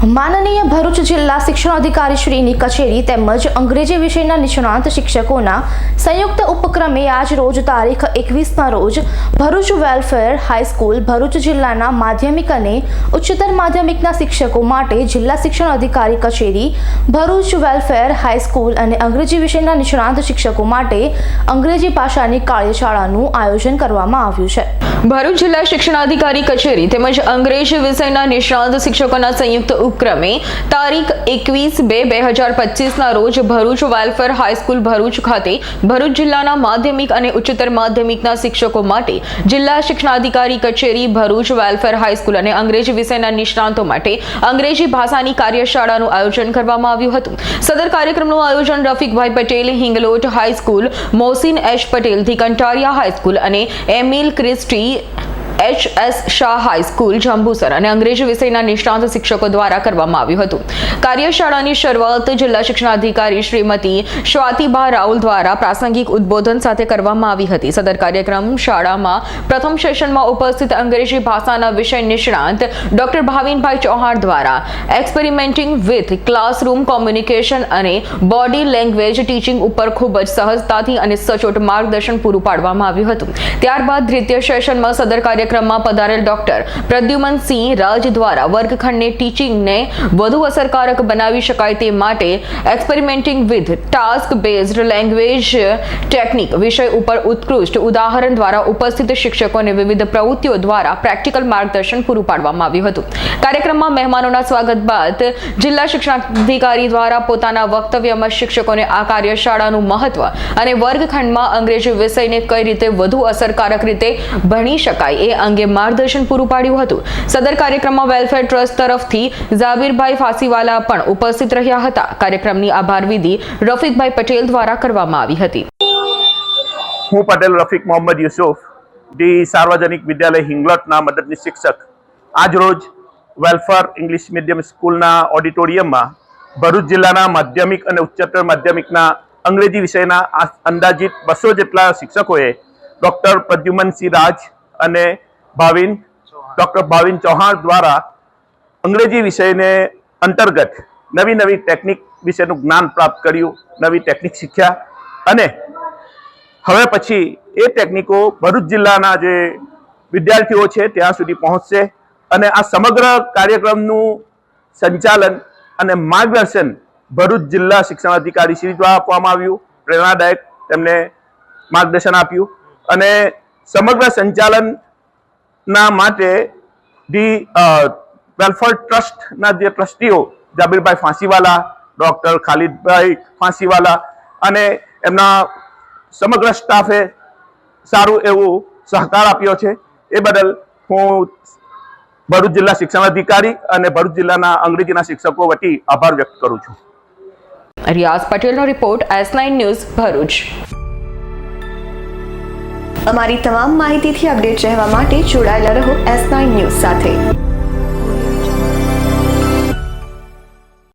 માનનીય ભરૂચ જિલ્લા શિક્ષણ અધિકારી શ્રીની કચેરી તેમજ અંગ્રેજી વિષયના નિષ્ણાત શિક્ષકોના સંયુક્ત ઉપક્રમે આજ રોજ તારીખ 21ના રોજ ભરૂચ વેલફેર હાઈસ્કૂલ ભરૂચ જિલ્લાના માધ્યમિક અને ઉચ્ચતર માધ્યમિકના શિક્ષકો માટે જિલ્લા શિક્ષણ અધિકારી કચેરી ભરૂચ વેલફેર હાઈસ્કૂલ અને અંગ્રેજી વિષયના નિષ્ણાત શિક્ષકો માટે અંગ્રેજી ભાષાની કાર્યશાળાનું આયોજન કરવામાં આવ્યું છે। ભરૂચ જિલ્લા શિક્ષણાધિકારી કચેરી તેમજ અંગ્રેજી વિષયના નિષ્ણાત શિક્ષકોના સંયુક્ત ઉપક્રમે તારીખ 21/2/2025ના રોજ ભરૂચ વેલફેર હાઈસ્કૂલ ભરૂચ ખાતે ભરૂચ જિલ્લાના માધ્યમિક અને ઉચ્ચતર માધ્યમિકના શિક્ષકો માટે જિલ્લા શિક્ષણાધિકારી કચેરી ભરૂચ વેલફેર હાઈસ્કૂલ અને અંગ્રેજી વિષયના નિષ્ણાતો માટે અંગ્રેજી ભાષાની કાર્યશાળાનું આયોજન કરવામાં આવ્યું હતું। સદર કાર્યક્રમનું આયોજન રફીકભાઈ પટેલ હિંગલોટ હાઈસ્કૂલ, મોહસિન એચ પટેલ થી કંટારિયા હાઈસ્કૂલ અને Emil Christie HS Shah high school Jambusar અને અંગ્રેજી વિષયના નિષ્ણાત શિક્ષકો દ્વારા કરવામાં આવ્યું હતું। કાર્યશાળાની શરૂઆત જિલ્લા શિક્ષણાધિકારી શ્રીમતી સ્વાતિબા રાઉલ દ્વારા પ્રાસંગિક ઉદ્બોધન સાથે કરવામાં આવી હતી। સદર કાર્યક્રમ શાળામાં પ્રથમ સેશનમાં ઉપસ્થિત અંગ્રેજી ભાષાના વિષય નિષ્ણાત ડોક્ટર ભાવિનભાઈ ચૌહાણ દ્વારા એક્સપેરિમેન્ટિંગ વિથ ક્લાસરૂમ કોમ્યુનિકેશન અને બોડી લેંગ્વેજ ટીચિંગ ઉપર ખૂબ જ સહજતાથી અને સચોટ માર્ગદર્શન પૂરું પાડવામાં આવ્યું હતું। ત્યારબાદ દ્વિતીય સેશનમાં સદર કાર્યક્રમમાં પધારેલ ડોક્ટર પ્રદ્યુમનસિંહ રાજ દ્વારા વર્ગખંડને ટીચિંગને વધુ અસરકારક બનાવી શકાય તે માટે experimenting with task based language technique વિષય ઉપર ઉત્કૃષ્ટ ઉદાહરણ દ્વારા ઉપસ્થિત શિક્ષકોને વિવિધ પ્રવૃત્તિઓ દ્વારા પ્રેક્ટિકલ માર્ગદર્શન પૂરું પાડવામાં આવ્યું હતું। કાર્યક્રમમાં મહેમાનોના સ્વાગત બાદ જિલ્લા શિક્ષણાધિકારી દ્વારા પોતાના વક્તવ્યમાં શિક્ષકોને આ કાર્યશાળાનું મહત્વ અને વર્ગખંડમાં અંગ્રેજી વિષયને કઈ રીતે વધુ અસરકારક રીતે ભણી શકાય એ અંગે માર્ગદર્શન પૂરું પાડ્યું હતું। સદર કાર્યક્રમમાં વેલફેર ટ્રસ્ટ તરફથી ઝાબીરભાઈ ફાંસીવાલા પણ ઉપસ્થિત રહ્યા હતા। કાર્યક્રમની આભાર વિધિ રફીકભાઈ પટેલ દ્વારા કરવામાં આવી હતી। હું પટેલ રફીક મોહમ્મદ યુસુફ ડી સાર્વજનિક વિદ્યાલય હિંગલોટના મદદનીશ શિક્ષક આજ રોજ વેલફેર ઇંગ્લિશ મીડિયમ સ્કૂલના ઓડિટોરિયમમાં ભરૂચ જિલ્લાના માધ્યમિક અને ઉચ્ચતર માધ્યમિકના અંગ્રેજી વિષયના અંદાજિત 200 જેટલા શિક્ષકોએ ડોક્ટર પ્રદ્યુમનસિંહ રાજ અને ડોક્ટર ભાવિન ચૌહાણ દ્વારા અંગ્રેજી વિષયને અંતર્ગત નવી ટેકનિક વિશેનું જ્ઞાન પ્રાપ્ત કર્યું, નવી ટેકનિક શીખ્યા અને હવે પછી એ ટેકનિકો ભરૂચ જિલ્લાના જે વિદ્યાર્થીઓ છે ત્યાં સુધી પહોંચશે અને આ સમગ્ર કાર્યક્રમનું સંચાલન અને માર્ગદર્શન ભરૂચ જિલ્લા શિક્ષણાધિકારી શ્રી દ્વારા આપવામાં આવ્યું। પ્રેરણાદાયક તેમને માર્ગદર્શન આપ્યું અને સમગ્ર સંચાલનના માટે ધી વેલફેર ટ્રસ્ટના જે ટ્રસ્ટીઓ જાબીરભાઈ ફાંસીવાલા, ડોક્ટર ખાલિદભાઈ ફાંસીવાલા અને એમના સમગ્ર સ્ટાફે સારું એવું સહકાર આપ્યો છે। એ બદલ હું ભરૂચ જિલ્લા શિક્ષણાધિકારી અને ભરૂચ જિલ્લાના અંગ્રેજીના શિક્ષકો વતી આભાર વ્યક્ત કરું છું। રિયાઝ પટેલનો રિપોર્ટ S9 ન્યૂઝ ભરૂચ। અમારી તમામ માહિતીથી અપડેટ રહેવા માટે જોડાયેલા રહો S9 ન્યૂઝ સાથે।